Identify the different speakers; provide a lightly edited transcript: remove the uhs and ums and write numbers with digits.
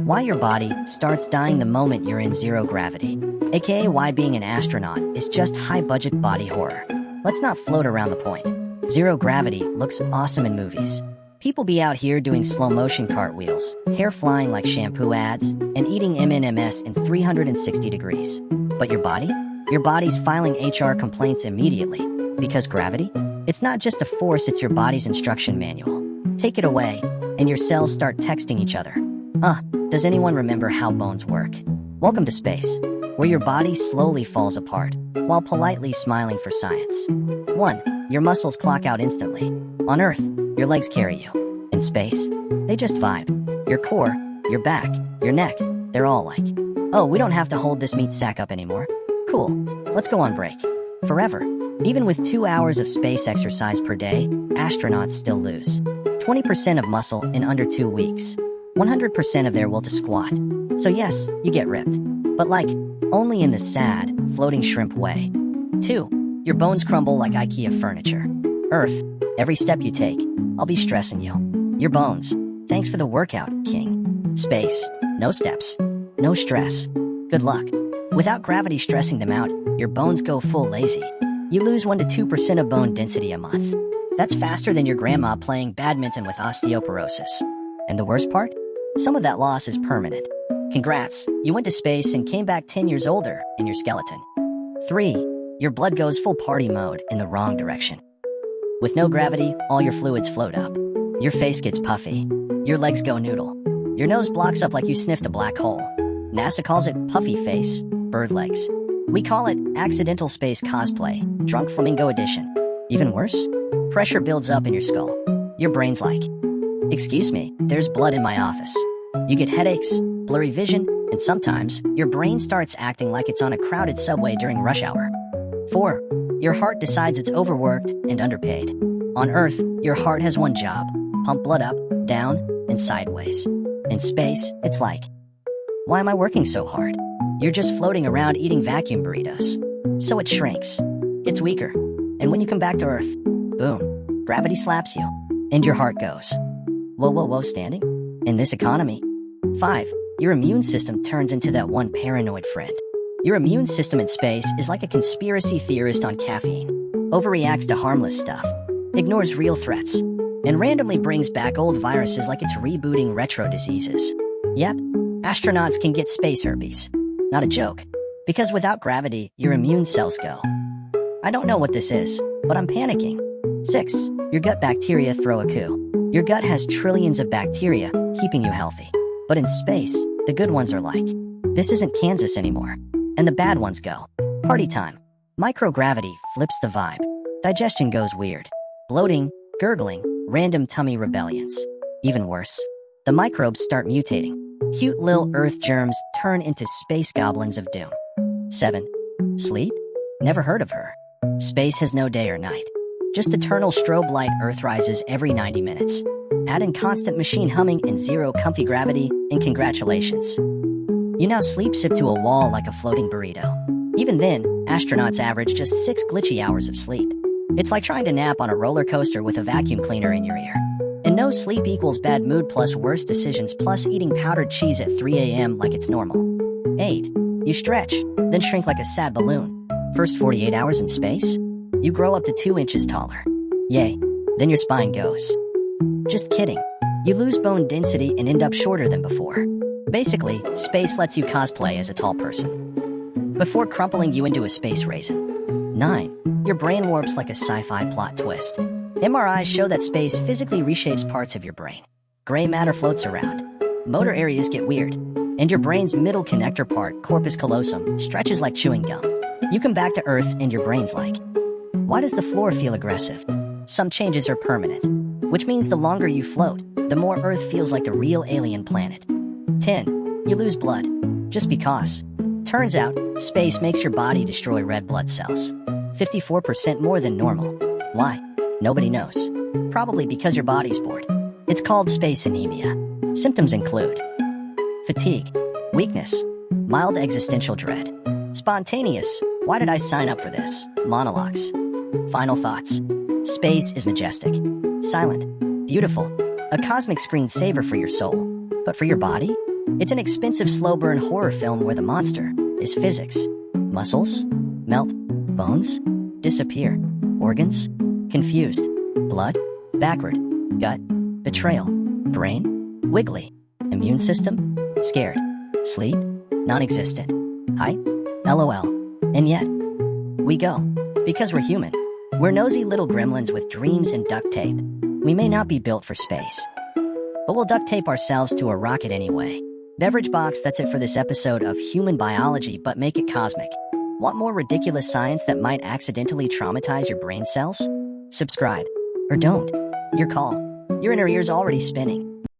Speaker 1: Why your body starts dying the moment you're in zero gravity, aka why being an astronaut is just high-budget body horror. Let's not float around the point. Zero gravity looks awesome in movies. People be out here doing slow-motion cartwheels, hair flying like shampoo ads, and eating M&Ms in 360 degrees. But your body? Your body's filing HR complaints immediately. Because gravity? It's not just a force, it's your body's instruction manual. Take it away, and your cells start texting each other. Does anyone remember how bones work? Welcome to space, where your body slowly falls apart, while politely smiling for science. 1. Your muscles clock out instantly. On Earth, your legs carry you. In space, they just vibe. Your core, your back, your neck, they're all like, oh, we don't have to hold this meat sack up anymore. Cool, let's go on break. Forever. Even with 2 hours of space exercise per day, astronauts still lose 20% of muscle in under 2 weeks. 100% of their will to squat. So yes, you get ripped. But like, only in the sad, floating shrimp way. 2. Your bones crumble like IKEA furniture. Earth, every step you take, I'll be stressing you. Your bones, thanks for the workout, king. Space, no steps, no stress. Good luck. Without gravity stressing them out, your bones go full lazy. You lose 1 to 2% of bone density a month. That's faster than your grandma playing badminton with osteoporosis. And the worst part? Some of that loss is permanent. Congrats, you went to space and came back 10 years older in your skeleton. 3. Your blood goes full party mode in the wrong direction. With no gravity, all your fluids float up. Your face gets puffy. Your legs go noodle. Your nose blocks up like you sniffed a black hole. NASA calls it puffy face, bird legs. We call it accidental space cosplay, drunk flamingo edition. Even worse? Pressure builds up in your skull. Your brain's like, excuse me, there's blood in my office. You get headaches, blurry vision, and sometimes your brain starts acting like it's on a crowded subway during rush hour. 4. Your heart decides it's overworked and underpaid. On Earth, your heart has one job: pump blood up, down, and sideways. In space, it's like, why am I working so hard? You're just floating around eating vacuum burritos. So it shrinks. It's weaker. And when you come back to Earth, boom, gravity slaps you, and your heart goes. Whoa, standing? In this economy? 5. Your immune system turns into that one paranoid friend. Your immune system in space is like a conspiracy theorist on caffeine. Overreacts to harmless stuff, ignores real threats, and randomly brings back old viruses like it's rebooting retro diseases. Yep, astronauts can get space herpes. Not a joke. Because without gravity, your immune cells go. I don't know what this is, but I'm panicking. 6. Your gut bacteria throw a coup. Your gut has trillions of bacteria, keeping you healthy. But in space, the good ones are like, this isn't Kansas anymore. And the bad ones go, party time. Microgravity flips the vibe. Digestion goes weird. Bloating, gurgling, random tummy rebellions. Even worse, the microbes start mutating. Cute lil earth germs turn into space goblins of doom. 7. Sleep? Never heard of her. Space has no day or night. Just eternal strobe light. Earth rises every 90 minutes. Add in constant machine humming and zero comfy gravity, and congratulations. You now sleep sip to a wall like a floating burrito. Even then, astronauts average just 6 glitchy hours of sleep. It's like trying to nap on a roller coaster with a vacuum cleaner in your ear. And no sleep equals bad mood plus worse decisions plus eating powdered cheese at 3 a.m. like it's normal. 8. You stretch, then shrink like a sad balloon. First 48 hours in space? You grow up to 2 inches taller. Yay. Then your spine goes. Just kidding. You lose bone density and end up shorter than before. Basically, space lets you cosplay as a tall person before crumpling you into a space raisin. 9. Your brain warps like a sci-fi plot twist. MRIs show that space physically reshapes parts of your brain. Gray matter floats around. Motor areas get weird. And your brain's middle connector part, corpus callosum, stretches like chewing gum. You come back to Earth and your brain's like, why does the floor feel aggressive? Some changes are permanent, which means the longer you float, the more Earth feels like the real alien planet. 10. You lose blood. Just because. Turns out, space makes your body destroy red blood cells. 54% more than normal. Why? Nobody knows. Probably because your body's bored. It's called space anemia. Symptoms include fatigue, weakness, mild existential dread, spontaneous, why did I sign up for this? Monologues. Final thoughts. Space is majestic, silent, beautiful, a cosmic screensaver for your soul. But for your body, It's an expensive slow-burn horror film where the monster is physics. Muscles melt, bones disappear, organs confused, blood backward, gut betrayal, brain wiggly, immune system scared, sleep non-existent, height LOL. And yet, we go. Because we're human. We're nosy little gremlins with dreams and duct tape. We may not be built for space, but we'll duct tape ourselves to a rocket anyway. Beverage box, that's it for this episode of Human Biology, but make it cosmic. Want more ridiculous science that might accidentally traumatize your brain cells? Subscribe. Or don't. Your call. Your inner ear's already spinning.